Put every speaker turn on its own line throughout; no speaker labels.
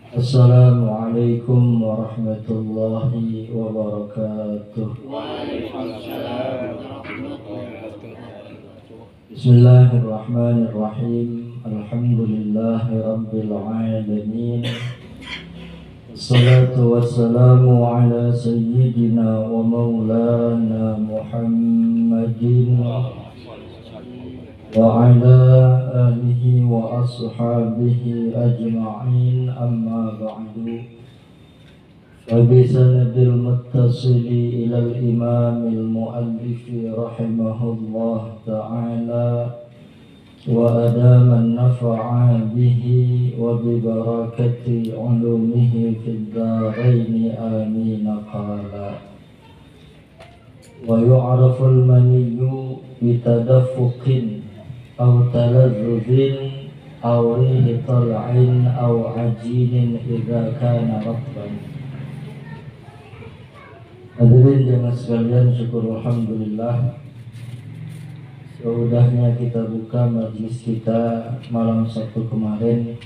Assalamualaikum warahmatullahi wabarakatuh.
Waalaikumsalam warahmatullahi wabarakatuh.
Bismillahirrahmanirrahim. Alhamdulillahi rabbil alamin. Wassalatu wassalamu ala sayyidina wa maulana Muhammadin wa ala alihi wa ashabihi ajma'in, amma ba'du. Fabisanadil muttasili ilal imamil muallifi rahimahullah ta'ala wa adaman nafa'a bihi wa bibarakati ulumihi fid daraini amin. Qala wa yu'raful maniyyu bitadaffuqin aw talazzuzin aw rihi tal'in aw ajinin idza kana ratban. Hadirin jemaah sekalian, syukur alhamdulillah seudahnya kita buka majlis kita malam Sabtu kemarin,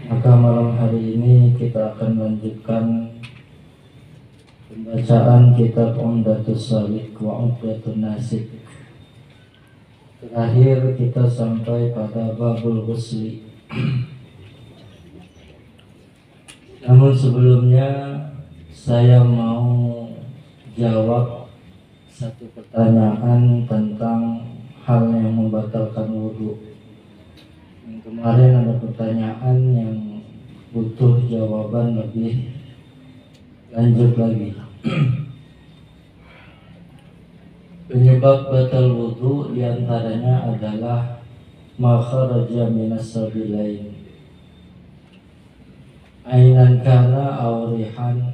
maka malam hari ini kita akan lanjutkan pembacaan kitab Umdatus Shalik wa Umdatun Nasik. Terakhir kita sampai pada babul ghusli. Namun sebelumnya saya mau jawab satu pertanyaan tentang hal yang membatalkan wudhu. Yang kemarin ada pertanyaan yang butuh jawaban lebih lanjut lagi. Penyebab batal wudhu diantaranya adalah ma kharaja minas sabilain, ainan kana aw rihan,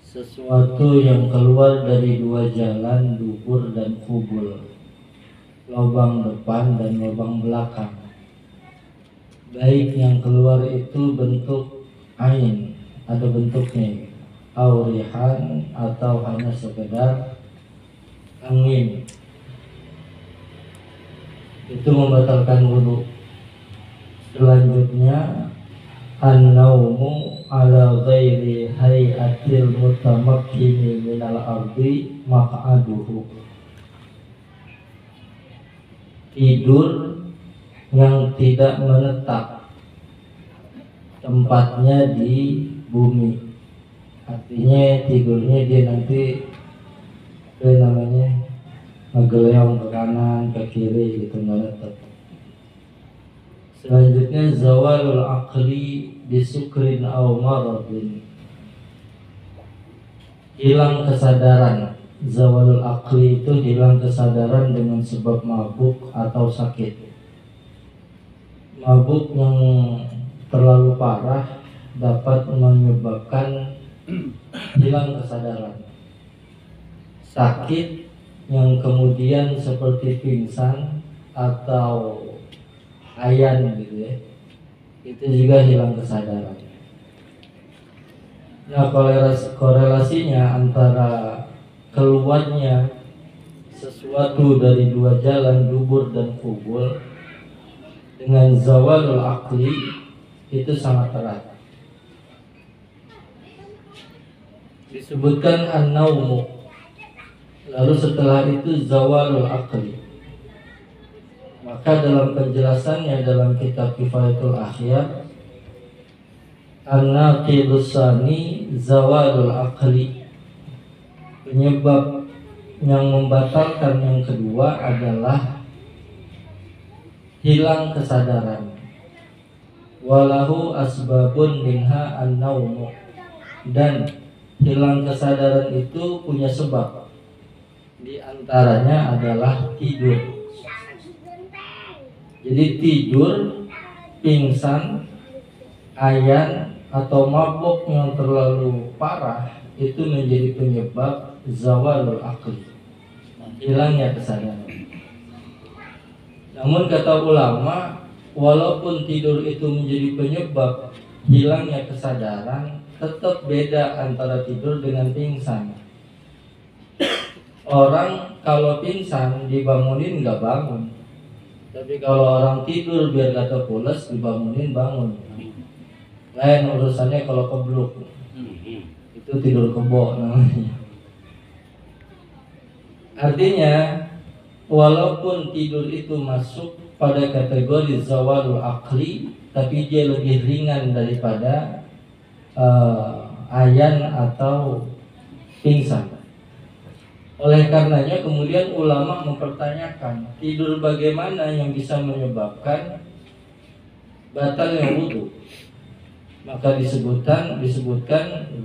sesuatu yang keluar dari dua jalan, dubur dan kubul, lubang depan dan lubang belakang. Baik yang keluar itu bentuk ain, ada bentuknya, aurihan atau hanya sekedar angin, itu membatalkan wudhu. Selanjutnya an-naumu ala ghairi hayatil mutamakkini minal ardi maq'aduhu, tidur yang tidak menetap tempatnya di bumi. Artinya tidurnya dia nanti ngegeleong ke kanan ke kiri gitu, nggak tetap. Selanjutnya zawalul aqli bisukrin aw maradin, hilang kesadaran. Zawalul aqli itu hilang kesadaran dengan sebab mabuk atau sakit. Mabuk yang terlalu parah dapat menyebabkan hilang kesadaran. Sakit yang kemudian seperti pingsan atau ayan gitu ya, itu juga hilang kesadaran. Nah, korelasinya antara keluarnya sesuatu dari dua jalan, dubur dan kubul, dengan zawalul aqli itu sangat erat. Disebutkan an-naumu, lalu setelah itu zawalul aqli. Maka dalam penjelasannya dalam kitab Kifayatul Akhyar, an-naqidus tsani zawalul aqli, penyebab yang membatalkan yang kedua adalah hilang kesadaran. Walahu asbabun minha an-naumu, dan hilang kesadaran itu punya sebab. Di antaranya adalah tidur. Jadi tidur, pingsan, ayan atau mabuk yang terlalu parah itu menjadi penyebab zawalul aqli, hilangnya kesadaran. Namun kata ulama, walaupun tidur itu menjadi penyebab hilangnya kesadaran, tetap beda antara tidur dengan pingsan. Orang kalau pingsan dibangunin nggak bangun, Tapi kalau orang tidur biar kata pulas, dibangunin bangun. Lain urusannya kalau kebluk, itu tidur kebo namanya. Artinya walaupun tidur itu masuk pada kategori zawalul akli, tapi dia lebih ringan daripada ayan atau pingsan. Oleh karenanya kemudian ulama mempertanyakan tidur bagaimana yang bisa menyebabkan batalnya wudu. Maka disebutkan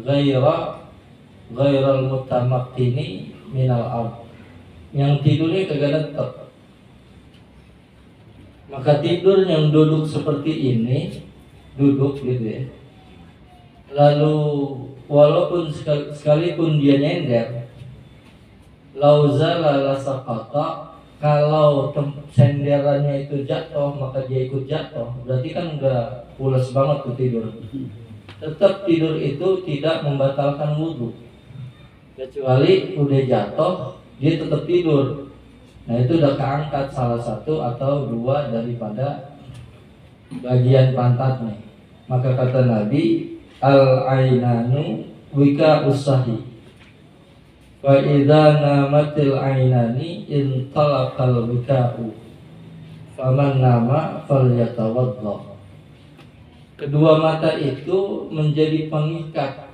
ghairal mutamakkini minal ard, yang tidurnya kagak tetap. Maka tidur yang duduk seperti ini, duduk gitu ya, lalu walaupun sekalipun dia nyender, lauzala lasaqata, kalau senderannya itu jatuh maka dia ikut jatuh, berarti kan udah pulas banget tuh tidur. Tetap tidur itu tidak membatalkan wudhu, kecuali udah jatuh dia tetap tidur. Nah itu udah keangkat salah satu atau dua daripada bagian pantatnya. Maka kata Nabi, al-ainanu wika usahi, wa idza namatil ainani intalaqal wika'u, faman nama falyatawadda. Kedua mata itu menjadi pengikat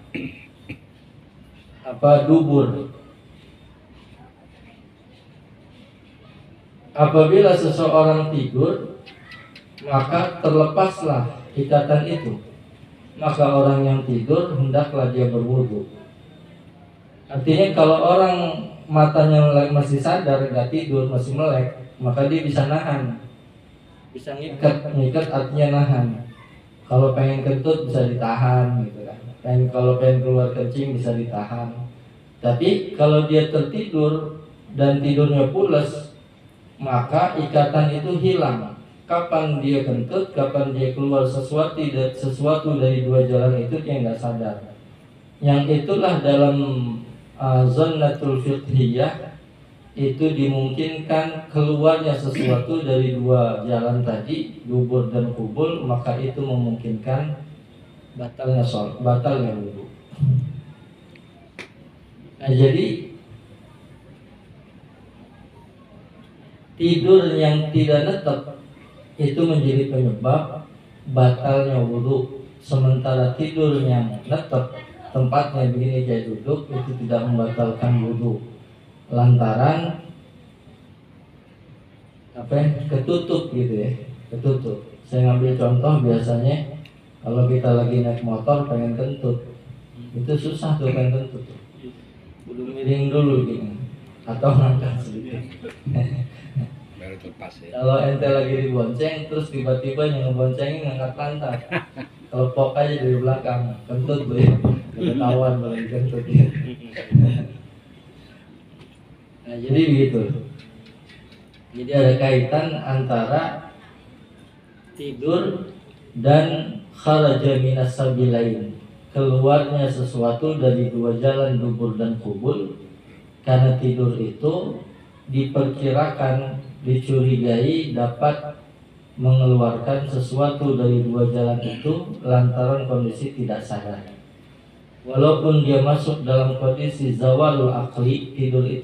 dubur. Apabila seseorang tidur, maka terlepaslah ikatan itu. Maka orang yang tidur hendaklah dia berwudu. Artinya kalau orang matanya masih sadar, nggak tidur, masih melek, maka dia bisa nahan, bisa ngikat artinya nahan. Kalau pengen kentut bisa ditahan gitu kan. Kalau pengen keluar kencing bisa ditahan. Tapi kalau dia tertidur dan tidurnya pulas, maka ikatan itu hilang. Kapan dia kentut, kapan dia keluar sesuatu dari dua jalan itu dia nggak sadar. Yang itulah dalam zannatul fiqhiyah itu dimungkinkan keluarnya sesuatu dari dua jalan tadi, dubur dan kubul, maka itu memungkinkan batalnya wudu. Nah jadi tidur yang tidak netap itu menjadi penyebab batalnya wudu. Sementara tidur yang netap, tempatnya begini kayak duduk, itu tidak membatalkan wudu. Lantaran ketutup gitu ya, ketutup. Saya ngambil contoh biasanya kalau kita lagi naik motor pengen kentut, itu susah tuh pengen kentut. Kudu miring dulu gitu, atau ngangkat sedikit. Kalau ente lagi dibonceng terus tiba-tiba yang ngeboncengin ngangkat pantat, telepok aja dari belakang, kentut tuh ya, ketahuan kalau kentut ya. Nah jadi begitu. Jadi ada kaitan antara tidur dan kharaja minas sabilain, keluarnya sesuatu dari dua jalan dubur dan kubul. Karena tidur itu diperkirakan, dicurigai dapat mengeluarkan sesuatu dari dua jalan itu lantaran kondisi tidak sadar. Walaupun dia masuk dalam kondisi zawalul akli, tidur itu